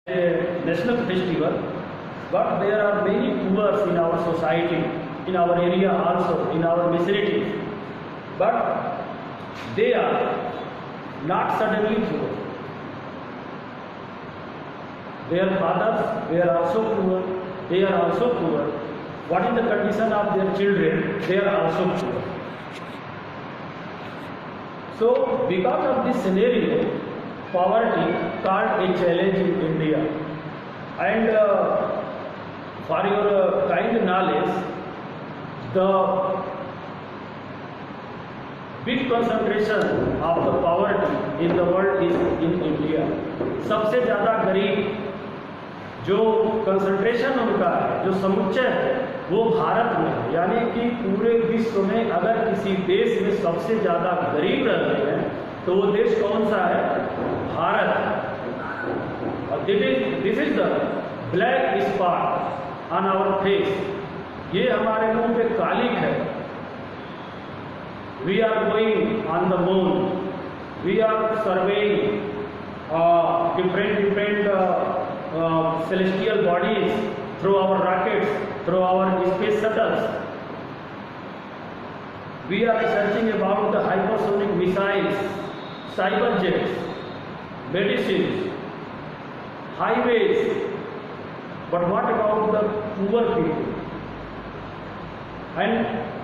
a national festival, but there are many poor in our society, in our area also, in our vicinity, but they are not suddenly poor. Their fathers were also poor, they are also poor. What is the condition of their children? They are also poor. So, because of this scenario, poverty called a challenge in India. And for your kind knowledge, the big concentration of the poverty in the world is in India. सबसे ज़्यादा गरीब जो concentration उनका है, जो समुच्चय है, वो भारत में है। यानी कि पूरे विश्व में अगर किसी देश में सबसे ज़्यादा गरीब रहते हैं तो वो देश कौन सा है? भारत। और this is the black spot on our face. ये हमारे मुंह पे कालिक है। We are going on the moon, we are surveying different celestial bodies through our rockets, through our space shuttles. We are researching about the hypersonic missiles, cyber jets, medicines, highways. But what about the poor people? And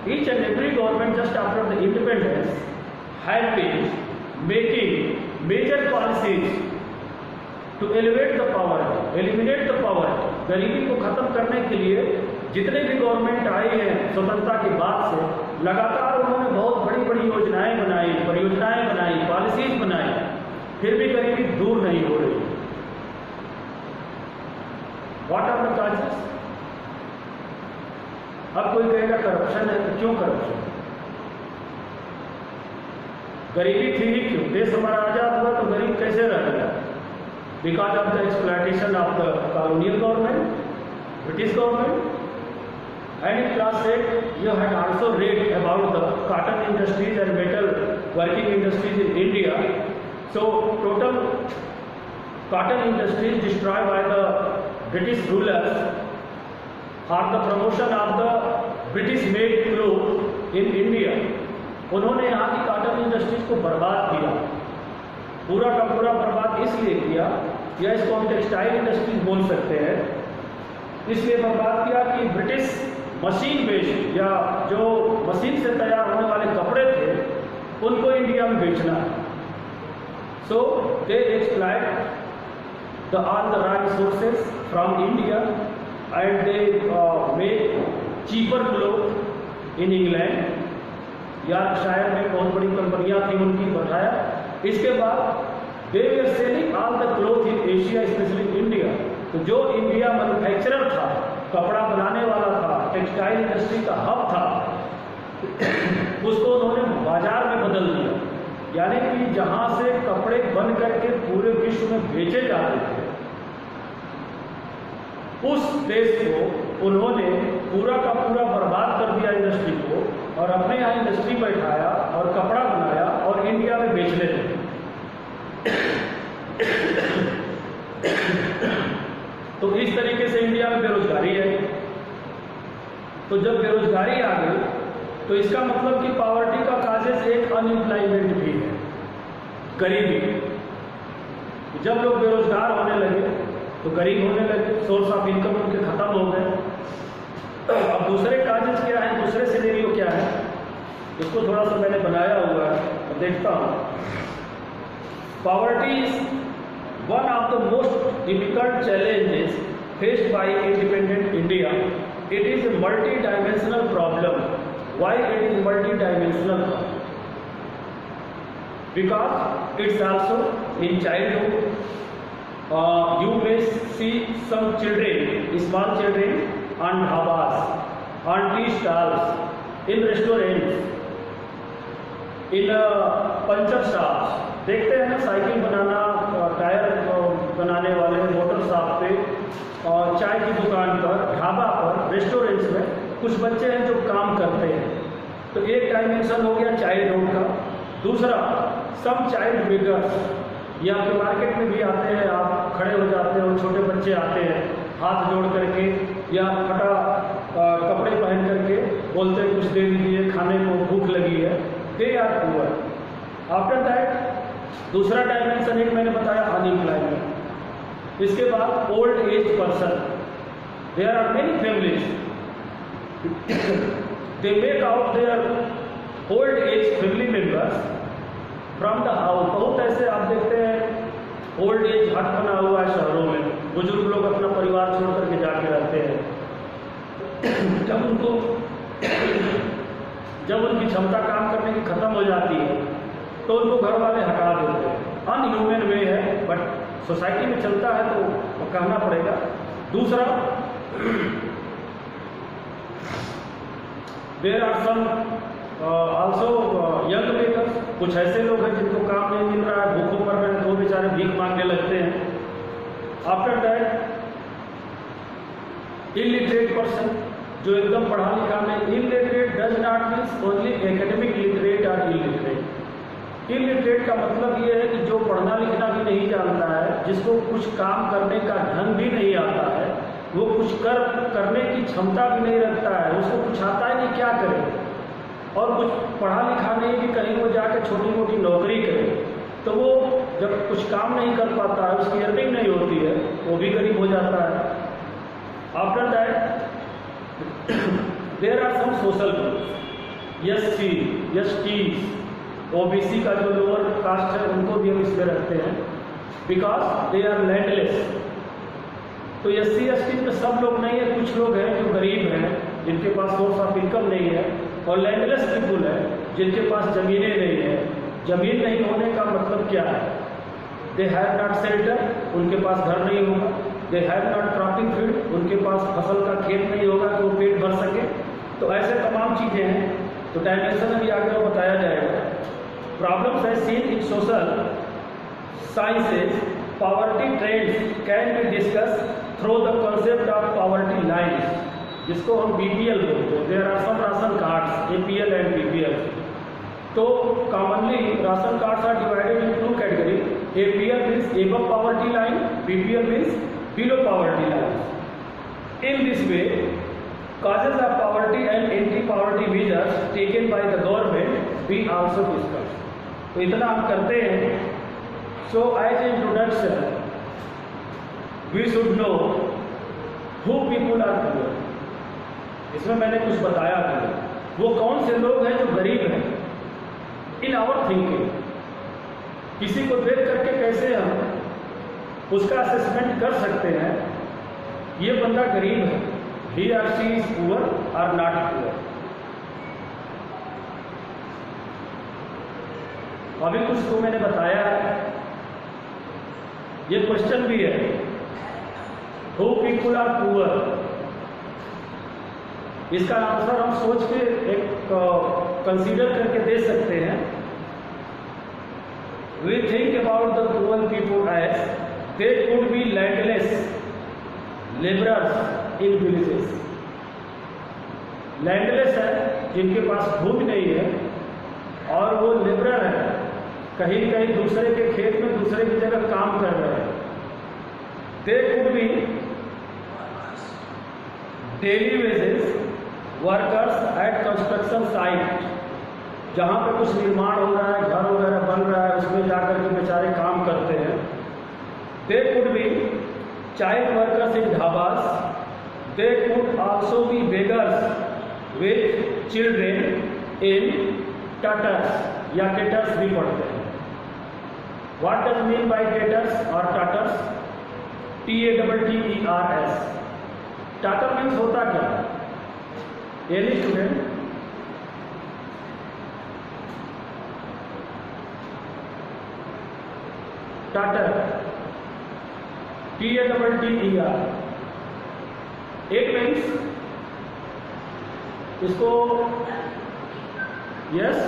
each and every government just after the independence had been making major policies to elevate the poverty, eliminate the poverty. गरीबी को खत्म करने के लिए जितने भी government आई हैं स्वतंत्रता के बाद से लगातार उन्होंने बहुत बड़ी बड़ी योजनाएं बनाई, परियोजनाएं बनाई, पॉलिसीज बनाई, फिर भी गरीबी दूर नहीं हो रही। What are the causes? अब कोई कहेगा करप्शन है, तो क्यों करप्शन? गरीबी थी ही क्यों? देश हमारा आजाद हुआ तो गरीब कैसे रह गया? Because of the exploitation of the colonial government, British government. And in class 8 you had also read about the cotton industries and metal working industries in India. So total cotton industries destroyed by the British rulers for the promotion of the British made clothes in India. उन्होंने यहाँ की cotton industries को बर्बाद किया, पूरा का पूरा बर्बाद इसलिए किया, या इसको हम टेक्सटाइल इंडस्ट्रीज बोल सकते हैं, इसलिए बर्बाद किया कि ब्रिटिश मशीन बेस्ड या जो मशीन से तैयार होने वाले कपड़े थे उनको इंडिया में बेचना है। So they exploit the all the raw resources from India and they make cheaper cloth in England या शायद में बहुत बड़ी कंपनियां थी उनकी बताया। इसके बाद they were selling all the cloth in Asia specially India. तो जो इंडिया मैन्युफैक्चरर था, कपड़ा बनाने वाला था, टेक्सटाइल इंडस्ट्री का हब था, उसको उन्होंने बाजार में बदल दिया। यानी कि जहां से कपड़े बन करके पूरे विश्व में बेचे जाते थे उस देश को उन्होंने पूरा का पूरा बर्बाद कर दिया इंडस्ट्री को, और अपने यहाँ इंडस्ट्री बैठाया और कपड़ा बनाया और इंडिया में बेचने लगे। तो इस तरीके से इंडिया में बेरोजगारी है। तो जब बेरोजगारी आ गई तो इसका मतलब कि पॉवर्टी का काजेस एक अनएम्प्लॉयमेंट भी है, गरीबी। जब लोग बेरोजगार होने लगे तो गरीब होने लगे, सोर्स ऑफ इनकम उनके खत्म हो गए। अब दूसरे काजेस क्या है, दूसरे सिनेरियो क्या है, इसको थोड़ा सा मैंने बनाया हुआ है, मैं देखता हूँ। Poverty is one of the most difficult challenges faced by independent India. It is a multi dimensional problem. Why it is multi dimensional? Because it's also in childhood. You may see some children, small children, on dhabas, on tea stalls, in restaurants, in puncture shops. देखते हैं ना, cycle बनाना, tyre बनाने वाले, motor shop पे, और चाय की दुकान पर, ढाबा पर, रेस्टोरेंट्स में कुछ बच्चे हैं जो काम करते हैं। तो एक डायमेंशन हो गया चाइल्डहुड का। दूसरा, सम चाइल्ड बेगर्स, ये आपके मार्केट में भी आते हैं, आप खड़े हो जाते हो, छोटे बच्चे आते हैं हाथ जोड़ करके या फटा कपड़े पहन करके बोलते हैं कुछ दे दीजिए, खाने को भूख लगी है, they are poor. After that दूसरा डायमेंशन एक मैंने बताया अनएम्प्लॉयमेंट। इसके बाद old age person, there are many families they make out their old age family members from the house। बहुत ऐसे आप देखते हैं ओल्ड एज हट बना हुआ है शहरों में, बुजुर्ग लोग अपना परिवार छोड़ करके जाके रहते हैं। जब उनकी क्षमता काम करने की खत्म हो जाती है तो उनको घर वाले हटा देते हैं। अनह्यूमन वे है, बट सोसाइटी में चलता है तो कहना पड़ेगा। दूसरा, there are some also young labours, कुछ ऐसे लोग हैं जिनको काम नहीं मिल रहा है, भूखों पर रहे हैं, तो बेचारे भीख मांगने लगते हैं। आफ्टर दैट इलिटरेट पर्सन, जो एकदम पढ़ा लिखा नहीं। Illiterate does not means only academic literate और इलिटरेट। इलिटरेट का मतलब ये है कि जो पढ़ना लिखना भी नहीं जानता है, जिसको कुछ काम करने का ढंग भी नहीं आता है, वो कुछ करने की क्षमता भी नहीं रखता है, उसको कुछ आता है नहीं क्या करे, और कुछ पढ़ा लिखा नहीं कि कहीं वो जाके छोटी मोटी नौकरी करे, तो वो जब कुछ काम नहीं कर पाता है, उसकी अर्निंग नहीं होती है, वो भी गरीब हो जाता है। After that there are some social groups, SC, STs, OBC का जो लोअर कास्ट है उनको भी हम इसमें रखते हैं, बिकॉज दे आर लैंडलेस। तो एससी एसटी में सब लोग नहीं है, कुछ लोग हैं जो गरीब हैं, जिनके पास सोर्स ऑफ इनकम नहीं है, और लैंडलेस पीपुल है जिनके पास ज़मीनें नहीं है। ज़मीन नहीं होने का मतलब क्या है? दे हैव नॉट शेल्टर, उनके पास घर नहीं होगा। They have not cropping field, उनके पास फसल का खेत नहीं होगा कि वो पेट भर सके। तो ऐसे तमाम चीज़ें हैं। तो डायमेंशन अभी आगे वो बताया जाएगा। प्रॉब्लम्स है seen in social sciences, poverty trends can be discuss through the concept of poverty lines, जिसको हम बीपीएल बोलते हैं। There are some ration cards, APL and BPL. तो commonly ration cards are divided in two category. APL means above poverty line, BPL means below poverty line. In this way causes of poverty and anti-poverty measures taken by the government we also discuss। तो इतना हम करते हैं। So as introduction we should know who people are poor। इसमें मैंने कुछ बताया था, वो कौन से लोग हैं जो गरीब हैं। इन आवर थिंकिंग, किसी को देख करके कैसे हम उसका असेसमेंट कर सकते हैं, ये बंदा गरीब है, he or she is poor or not poor। अभी कुछ तो मैंने बताया है, ये क्वेश्चन भी है, who people are poor। इसका आंसर हम सोच के एक कंसीडर करके दे सकते हैं। We think about the poor people as they could be landless laborers in villages. Landless है, जिनके पास भूमि नहीं है, और वो लेबरर है, कहीं कहीं दूसरे के खेत में दूसरे की जगह काम कर रहे हैं। They could be daily wages workers at construction site, जहाँ पे कुछ निर्माण हो रहा है, घर वगैरह बन रहा है, उसमें जाकर के बेचारे काम करते हैं। They could be child workers in dhabas. They could also be beggars with children in tatters, या tatters भी पढ़ते हैं। What does mean by tatters or tatters? T-A-T-T-E-R-S। Tatter means होता क्या? Any student? Tatter, T-A-T-T-E-R। एक मीन्स इसको yes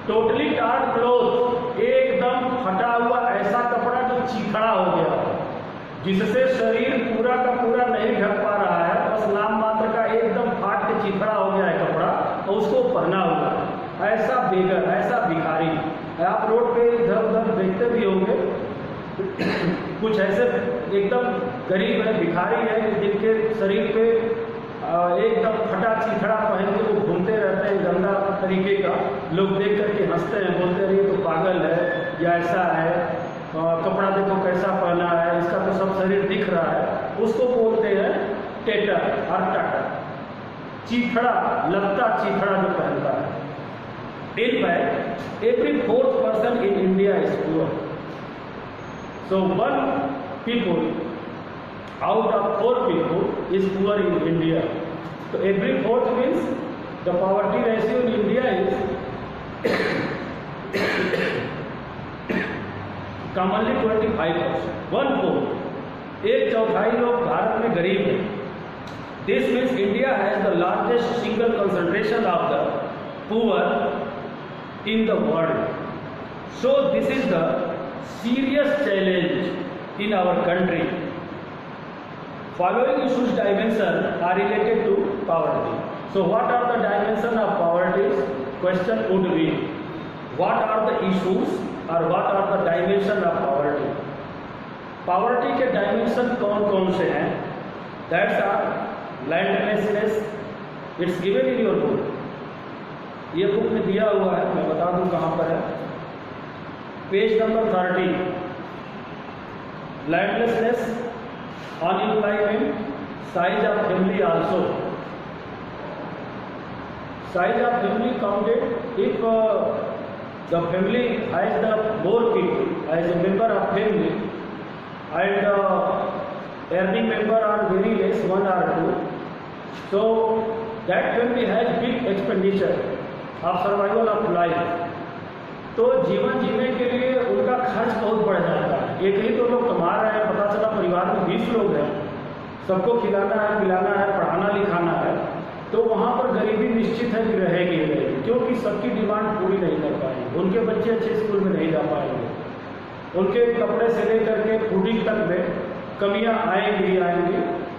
totally tarred cloth, एकदम फटा हुआ ऐसा कपड़ा जो चीखड़ा हो गया, जिससे शरीर पूरा का पूरा नहीं ढक पा रहा है, बस नाम मात्र का एकदम फाट के चीखड़ा हो गया है कपड़ा, और उसको पहना हुआ है। ऐसा जितने भी होंगे कुछ ऐसे एकदम गरीब है, भिखारी है, जिनके शरीर पे एकदम फटा चिथड़ा पहन के वो घूमते रहते हैं गंदा तरीके का, लोग देख करके हंसते हैं, बोलते हैं ये तो पागल है या ऐसा है, कपड़ा देखो कैसा पहना है, इसका तो सब शरीर दिख रहा है, उसको बोलते हैं टेटर और टाटर, चीथड़ा, लगता चीथड़ा जो पहनता है। In fact, every fourth person in India is poor. So one people out of 4 people is poor in India. So every fourth means the poverty ratio in India is commonly 25%. 1/4, एक चौथाई लोग भारत में गरीब हैं. This means India has the largest single concentration of the poor in the world. So this is the serious challenge in our country. Following issues dimension are related to poverty. So what are the dimension of poverty? Question would be, what are the issues or what are the dimension of poverty? Poverty के dimension कौन कौन से हैं? That's are landlessness. It's given in your book. ये book में दिया हुआ है, मैं बता दूं कहाँ पर है, page number 30. Landlessness, unemployment, size of family also. Size of family counted if the family has the more people as a member of family and earning member are very less, 1 or 2. So that family has big expenditure of survival of life. तो जीवन जीने के लिए उनका खर्च बहुत बढ़ जाता है. एक ही तो लोग कमा रहे हैं, पता चला परिवार में 20 लोग हैं, सबको खिलाना है, पिलाना है, पढ़ाना लिखाना है, तो वहाँ पर गरीबी निश्चित है कि रहेगी ही रहेगी, क्योंकि सबकी डिमांड पूरी नहीं कर पाएंगे. उनके बच्चे अच्छे स्कूल में नहीं जा पाएंगे, उनके कपड़े से लेकर के फूडिंग तक में कमियां आएंगी ही आएंगी,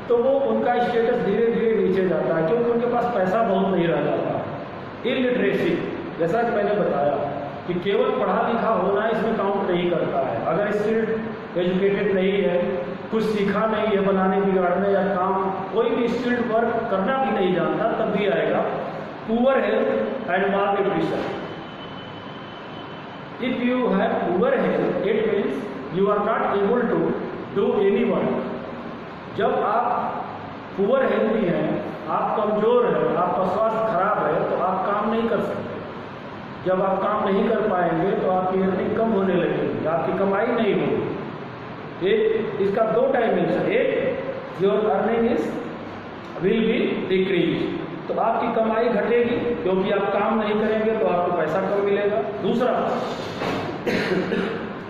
तो वो उनका स्टेटस धीरे धीरे नीचे जाता है, क्योंकि उनके पास पैसा बहुत नहीं रह जाता. इलिटरेसी, जैसा कि मैंने बताया कि केवल पढ़ा लिखा होना इसमें काउंट नहीं करता है. अगर स्किल्ड एजुकेटेड नहीं है, कुछ सीखा नहीं है बनाने बिगाड़ने या काम, कोई भी स्किल्ड वर्क करना भी नहीं जानता, तब भी आएगा. Poor health and malnutrition. If you have poor health, it means you are not able to do any work. जब आप पुअर हेल्थी हैं, आप कमजोर हैं, आपका स्वास्थ्य खराब है, तो आप काम नहीं कर सकते. जब आप काम नहीं कर पाएंगे तो आपकी अर्निंग कम होने लगेगी, आपकी कमाई नहीं होगी. एक इसका 2 डायमेंशन. एक, your earning is will be decrease, तो आपकी कमाई घटेगी क्योंकि आप काम नहीं करेंगे तो आपको पैसा कम मिलेगा. दूसरा,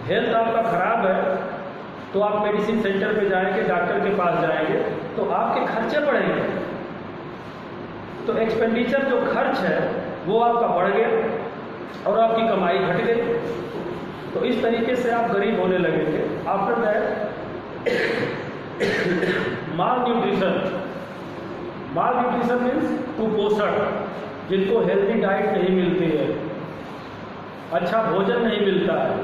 हेल्थ आपका खराब है तो आप मेडिसिन सेंटर पे जाएंगे, डॉक्टर के पास जाएंगे, तो आपके खर्चे बढ़ेंगे. तो एक्सपेंडिचर जो खर्च है वो आपका बढ़ गया और आपकी कमाई घट गई. तो इस तरीके से आप गरीब होने लगेंगे. After that, mall nutrition. Mall nutrition means कुपोषण, जिनको हेल्दी डाइट नहीं मिलती है, अच्छा भोजन नहीं मिलता है,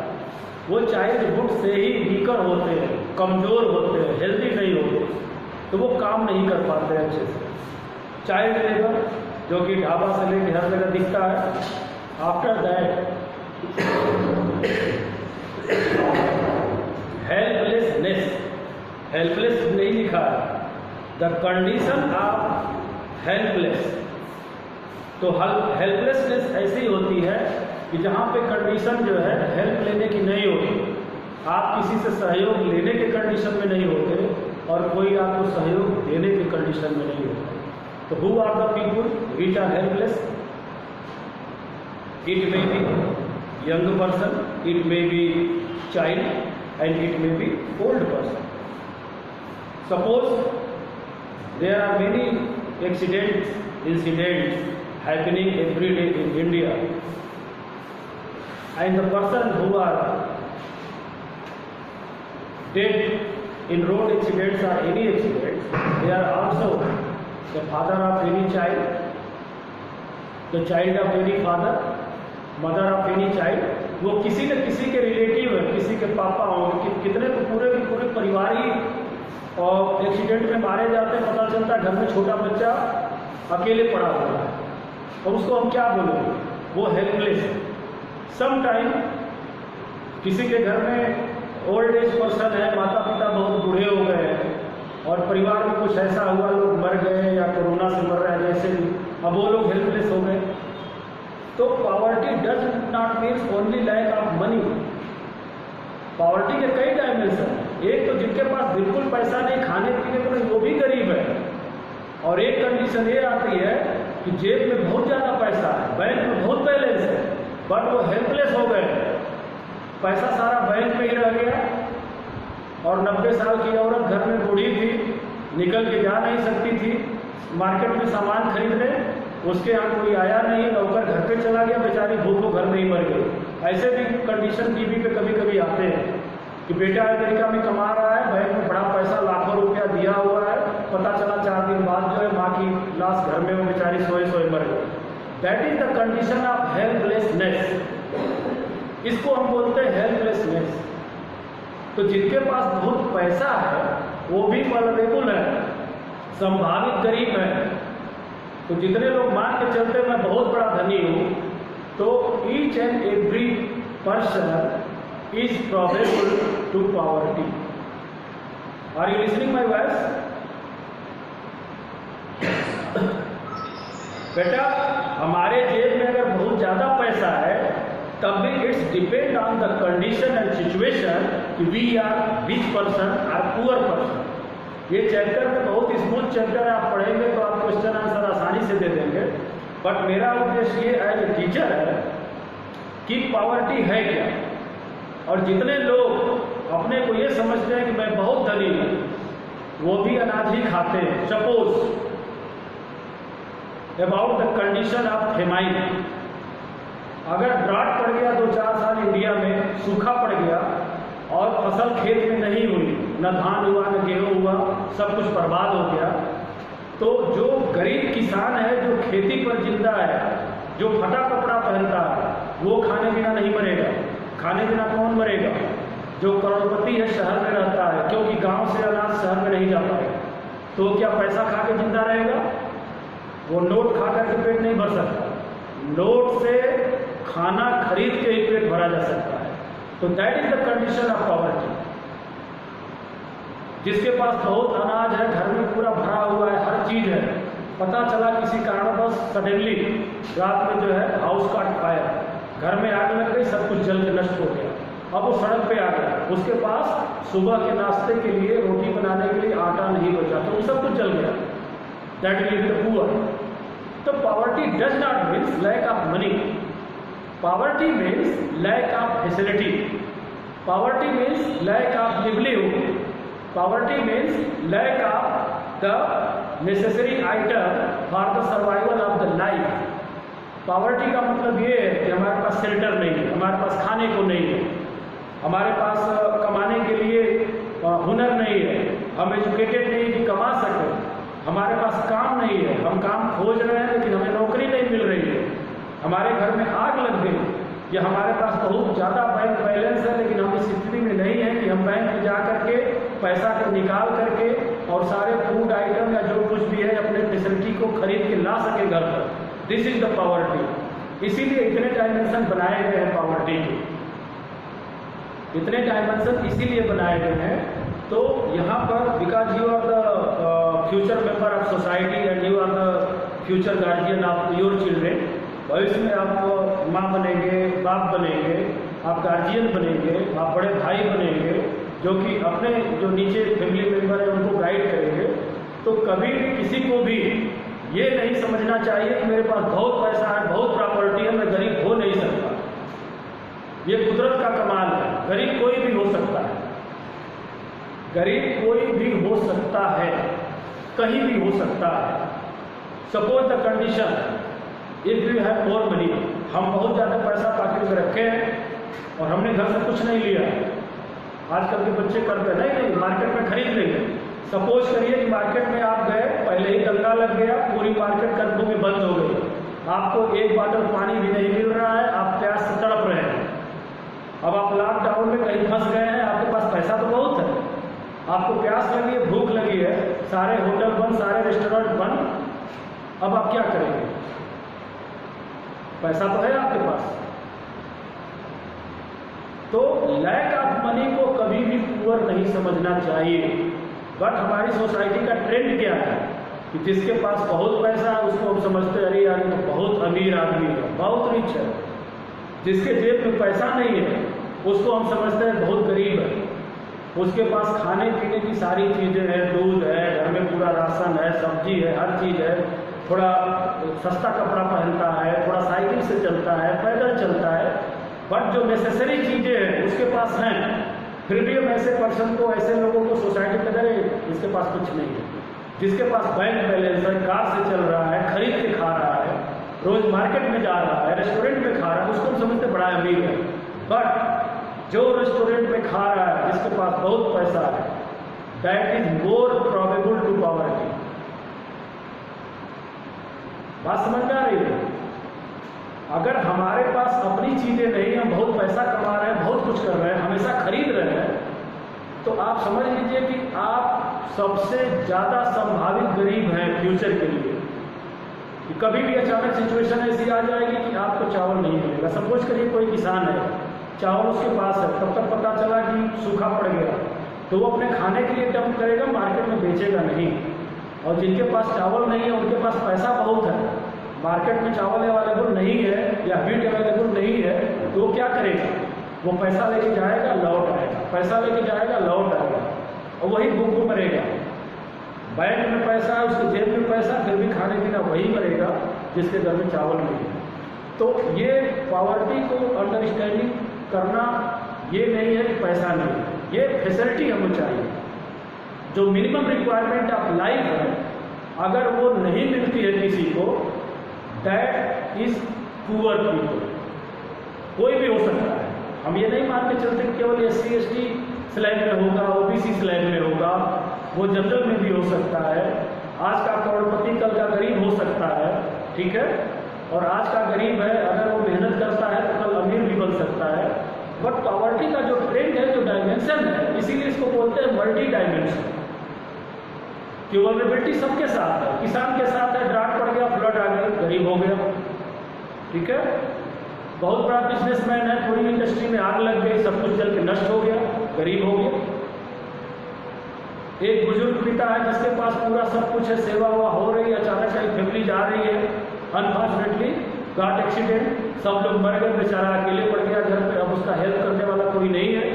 वो चाइल्डहुड से ही वीकर होते हैं, कमज़ोर होते हैं, हेल्दी नहीं होते, तो वो काम नहीं कर पाते हैं अच्छे से. चाइल्ड लेबर, जो कि ढाबा से लेकर हर जगह दिखता है. After that, helplessness. हेल्पलेस नहीं लिखा है, द कंडीशन ऑफ हेल्पलेस. तो हेल्पलेसनेस ऐसी होती है कि जहाँ पे कंडीशन जो है हेल्प लेने की नहीं होती, आप किसी से सहयोग लेने के कंडीशन में नहीं होते और कोई आपको सहयोग देने के कंडीशन में नहीं होता. तो who are the people which are helpless? It may be young person, it may be child and it may be old person. Suppose there are many incidents happening every day in India, and the person who are dead in road accidents or any accidents, they are also the father of any child, the child of any father, mother of any child. वो किसी न किसी के relative है, किसी accident में मारे जाते हैं, पता चलता है घर में छोटा बच्चा अकेले पड़ा हुआ है, और उसको हम क्या बोलेंगे? वो हेल्पलेस है। सम टाइम किसी के घर में ओल्ड एज पर्सन है, माता पिता बहुत बूढ़े हो गए हैं, और परिवार में कुछ ऐसा हुआ, लोग मर गए या कोरोना से मर रहे हैं, जैसे भी, अब वो लोग हेल्पलेस हो गए। तो poverty does not means only lack of money. Poverty के कई डायमेंशन हैं। एक तो जिनके पास बिल्कुल पैसा नहीं, खाने पीने को नहीं, वो भी गरीब है। और एक कंडीशन ये आती है कि जेब में बहुत ज़्यादा पैसा है, बैंक में बहुत बैलेंस है, बट वो हेल्पलेस हो गए, पैसा सारा बैंक में ही रह गया, और 90 साल की औरत घर में बूढ़ी थी, निकल के जा नहीं सकती थी मार्केट में सामान खरीदने, उसके यहाँ कोई आया नहीं, नौकर घर पे चला गया, बेचारी भूखों घर में ही मर गई। ऐसे भी कंडीशन टीवी पे कभी कभी आते हैं कि बेटा अमेरिका में कमा रहा है, बैंक में बड़ा पैसा लाखों रुपया दिया हुआ है, पता चला 4 दिन बाद जो है माँ की लाश घर में, वो बेचारी सोए सोए मर गई। That is the condition of helplessness. इसको हम बोलते हैं हेल्पलेसनेस। तो जिनके पास बहुत पैसा है वो भी वल्नरेबल है, संभावित गरीब है। तो जितने लोग मान के चलते मैं बहुत बड़ा धनी हूँ, तो each and every person is probable to poverty. Are you listening my voice? बेटा, हमारे जेब में अगर बहुत ज़्यादा पैसा है तब भी it's depend on the condition and situation कि we are rich person or poor person. ये चैप्टर में बहुत स्मूथ चैप्टर है, आप पढ़ेंगे तो आप क्वेश्चन आंसर आसानी से दे देंगे। बट मेरा उद्देश्य ये एज ए टीचर है कि पॉवर्टी है क्या, और जितने लोग अपने को ये समझते हैं कि मैं बहुत धनी हूँ, वो भी अनाज ही खाते हैं। Suppose about the condition of famine, अगर ड्राट पड़ गया 2-4 साल इंडिया में, सूखा पड़ गया और फसल खेत में नहीं हुई, न धान हुआ न गेहूँ हुआ, सब कुछ बर्बाद हो गया, तो जो गरीब किसान है, जो खेती पर जिंदा है, जो फटा कपड़ा पहनता है, वो खाने बिना नहीं मरेगा। खाने बिना कौन मरेगा? जो करोड़पति है, शहर में रहता है, क्योंकि गांव से अनाज शहर में नहीं जा पाएगा, तो क्या पैसा खा के जिंदा रहेगा? वो नोट खा करके पेट नहीं भर सकता, नोट से खाना खरीद के ही पेट भरा जा सकता है। तो that is the condition of poverty. जिसके पास बहुत अनाज है, घर में पूरा भरा हुआ है, हर चीज है, पता चला किसी कारणवश सडनली रात में जो है हाउस काट फायर, घर में आग लग गई, सब कुछ जल के नष्ट हो गया, अब वो सड़क पे आ गया, उसके पास सुबह के नाश्ते के लिए, रोटी बनाने के लिए आटा नहीं बचा, तो वो सब कुछ जल गया। That is the poor. तो poverty does not means lack of money, poverty means lack of facility, poverty means lack of livelihood, poverty means lack of the necessary item for the survival of the life. Poverty का मतलब ये है कि हमारे पास shelter नहीं है, हमारे पास खाने को नहीं है, हमारे पास कमाने के लिए हुनर नहीं है, हम एजुकेटेड नहीं कि कमा सकें, हमारे पास काम नहीं है, हम काम खोज रहे हैं लेकिन हमें नौकरी नहीं मिल रही है, हमारे घर में आग लग गई, या हमारे पास बहुत ज़्यादा बैंक बैलेंस है लेकिन हम इस स्थिति में नहीं है कि हम बैंक में जा करके पैसा को निकाल करके और सारे फूड आइटम या जो कुछ भी है अपने फैसिलिटी को खरीद के ला सके घर पर। This is the poverty. इसीलिए इतने डायमेंशन बनाए गए हैं पॉवर्टी के, इतने डायमेंशन इसीलिए बनाए गए हैं। तो यहाँ पर because you are the future member of society and you are the future guardian of your children, भविष्य में आप माँ बनेंगे, बाप बनेंगे, आप गार्जियन बनेंगे, आप बड़े भाई बनेंगे, जो कि अपने जो नीचे फैमिली मेंबर है उनको गाइड करेंगे। तो कभी भी किसी को भी ये नहीं समझना चाहिए कि मेरे पास बहुत पैसा है, बहुत प्रॉपर्टी है, मैं गरीब हो नहीं सकता। ये कुदरत का कमाल है, गरीब कोई भी हो सकता है, गरीब कोई भी हो सकता है, कहीं भी हो सकता है। Suppose the condition if you have more money, हम बहुत ज़्यादा पैसा पॉकेट में रखे हैं और हमने घर से कुछ नहीं लिया। आजकल के बच्चे करते नहीं मार्केट में खरीद लेंगे। सपोज करिए कि मार्केट में आप गए, पहले ही दंगा लग गया, पूरी मार्केट कर्फ्यू में बंद हो गई, आपको एक बॉटल पानी भी नहीं मिल रहा है, आप प्यास से तड़प रहे हैं। अब आप लॉकडाउन में कहीं फंस गए हैं, आपके पास पैसा तो बहुत है आपको प्यास लगी है, भूख लगी है, सारे होटल बंद, सारे रेस्टोरेंट बंद, अब आप क्या करेंगे? पैसा तो है आपके पास। तो लैक ऑफ मनी को कभी भी पुअर नहीं समझना चाहिए। बट हमारी सोसाइटी का ट्रेंड क्या है कि जिसके पास बहुत पैसा है उसको हम समझते अरे यार तो बहुत अमीर आदमी है, बहुत रिच है। जिसके जेब में पैसा नहीं है उसको हम समझते हैं बहुत गरीब है। उसके पास खाने पीने की सारी चीज़ें हैं, दूध है, घर में पूरा राशन है, सब्जी है, हर चीज़ है, थोड़ा सस्ता कपड़ा पहनता है, थोड़ा साइकिल से चलता है, पैदल चलता है, बट जो नेसेसरी चीज़ें हैं उसके पास हैं। फिर भी हम ऐसे पर्सन को, ऐसे लोगों को सोसाइटी में करें इसके पास कुछ नहीं है। जिसके पास बैंक बैलेंस है, कार से चल रहा है, खरीद के खा रहा है, रोज मार्केट में जा रहा है, रेस्टोरेंट में खा रहा है, उसको हम समझते बड़ा अमीर है। बट जो रेस्टोरेंट में खा रहा है जिसके पास बहुत पैसा है, that is more probable to poverty. बात समझ में आ रही है? अगर हमारे पास अपनी चीजें नहीं, हम बहुत पैसा कमा रहे हैं, बहुत कुछ कर रहे हैं, हमेशा खरीद रहे हैं, तो आप समझ लीजिए कि आप सबसे ज़्यादा संभावित गरीब हैं फ्यूचर के लिए। कि कभी भी अचानक सिचुएशन ऐसी आ जाएगी कि आपको चावल नहीं मिलेगा। सपोज करिए कोई किसान है, चावल उसके पास है, तब तक पता चला कि सूखा पड़ गया, तो वो अपने खाने के लिए डंप करेगा, मार्केट में बेचेगा नहीं। और जिनके पास चावल नहीं है उनके पास पैसा बहुत है, मार्केट में चावल अवेलेबल नहीं है या व्हीट अवेलेबल नहीं है, तो वो क्या करेगा? वो पैसा लेके जाएगा, लौट आएगा, पैसा लेके जाएगा, लौट आएगा, और वही भूख मरेगा। बैंक में पैसा है, उसके जेब में पैसा, फिर भी खाने पीना वही मरेगा जिसके घर में चावल नहीं है। तो ये पॉवर्टी को अंडरस्टैंडिंग करना ये नहीं है कि पैसा नहीं है, ये फैसिलिटी हमें चाहिए। जो मिनिमम रिक्वायरमेंट ऑफ लाइफ है, अगर वो नहीं मिलती है किसी को, दैट इज पुअर पीपल। कोई भी हो सकता है, हम ये नहीं मान के चलते केवल SC ST स्लैब में होगा, OBC स्लैब में होगा, वो जनरल में भी हो सकता है। आज का करोड़पति कल का गरीब हो सकता है, ठीक है। और आज का गरीब है, अगर वो मेहनत करता है तो कल अमीर भी बन सकता है। बट पॉवर्टी का जो ट्रेंड है, जो डायमेंशन है, इसीलिए इसको बोलते हैं मल्टी डायमेंशन। कि वल्नरेबिलिटी सबके साथ है, किसान के साथ है, ड्राट पड़ गया, फ्लड आ गया, गरीब हो गया, ठीक है। बहुत बड़ा बिजनेसमैन है, पूरी इंडस्ट्री में आग लग गई, सब कुछ जल के नष्ट हो गया, गरीब हो गया। एक बुजुर्ग पिता है जिसके पास पूरा सब कुछ है, सेवा हुआ हो रही है, अचानक से फैमिली जा रही है, अनफॉर्चुनेटली गॉट एक्सीडेंट, सब लोग मर गए, बेचारा अकेले पड़ गया घर पे, अब उसका हेल्प करने वाला कोई नहीं है,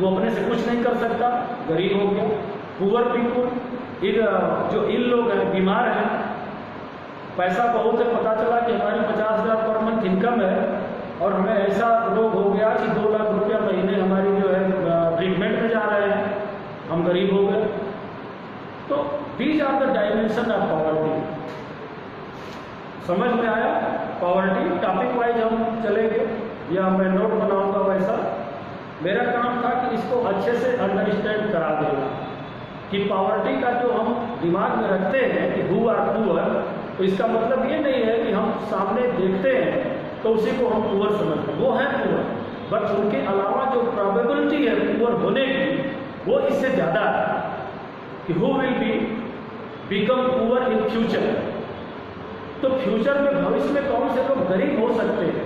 वो अपने से कुछ नहीं कर सकता, गरीब हो गया। पुअर पीपुल, जो इन लोग हैं, बीमार हैं, पैसा बहुत है, पता चला कि हमारी 50,000 पर मंथ इनकम है और हमें ऐसा रोग हो गया कि 2 लाख रुपया महीने हमारी जो है ट्रीटमेंट में जा रहे हैं, हम गरीब हो गए। तो these are the dimension of poverty. समझ में आया? पॉवर्टी टॉपिक वाइज हम चलेंगे या मैं नोट बनाऊंगा वैसा। मेरा काम था कि इसको अच्छे से अंडरस्टैंड करा देना कि पॉवर्टी का जो हम दिमाग में रखते हैं कि हु आर पुअर, तो इसका मतलब ये नहीं है कि हम सामने देखते हैं तो उसी को हम पुअर समझते हैं, वो है पुअर, बट उनके अलावा जो प्रोबेबिलिटी है पुअर होने की, वो इससे ज़्यादा है कि who will be become poor in future. तो फ्यूचर में, भविष्य में कौन से लोग गरीब हो सकते हैं,